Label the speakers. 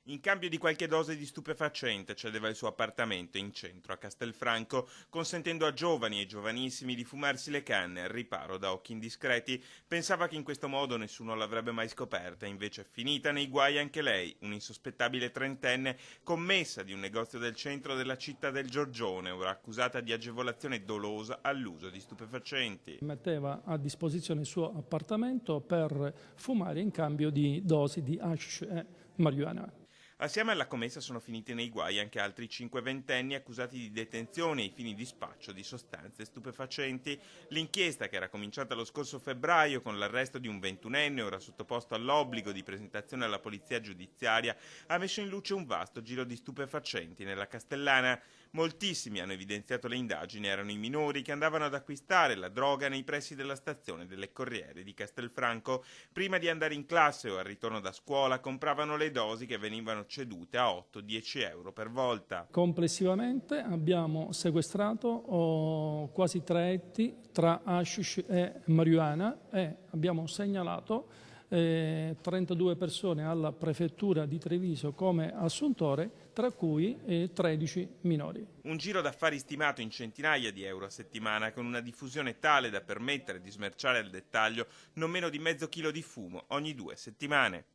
Speaker 1: In cambio di qualche dose di stupefacente cedeva il suo appartamento in centro a Castelfranco, consentendo a giovani e giovanissimi di fumarsi le canne al riparo da occhi indiscreti. Pensava che in questo modo nessuno l'avrebbe mai scoperta, invece è finita nei guai anche lei, un'insospettabile trentenne commessa di un negozio del centro della città del Giorgione, ora accusata di agevolazione dolosa all'uso di stupefacenti.
Speaker 2: Metteva a disposizione il suo appartamento per fumare in cambio di dosi di hashish e marijuana.
Speaker 1: Assieme alla commessa sono finiti nei guai anche altri 5 ventenni accusati di detenzione ai fini di spaccio di sostanze stupefacenti. L'inchiesta, che era cominciata lo scorso febbraio con l'arresto di un 21enne ora sottoposto all'obbligo di presentazione alla polizia giudiziaria, ha messo in luce un vasto giro di stupefacenti nella Castellana. Moltissimi, hanno evidenziato le indagini, erano i minori che andavano ad acquistare la droga nei pressi della stazione delle Corriere di Castelfranco. Prima di andare in classe o al ritorno da scuola compravano le dosi che venivano cedute a 8-10 euro per volta.
Speaker 2: Complessivamente abbiamo sequestrato quasi 3 etti tra hashish e marijuana e abbiamo segnalato 32 persone alla prefettura di Treviso come assuntore, tra cui 13 minori.
Speaker 1: Un giro d'affari stimato in centinaia di euro a settimana, con una diffusione tale da permettere di smerciare al dettaglio non meno di mezzo chilo di fumo ogni 2 settimane.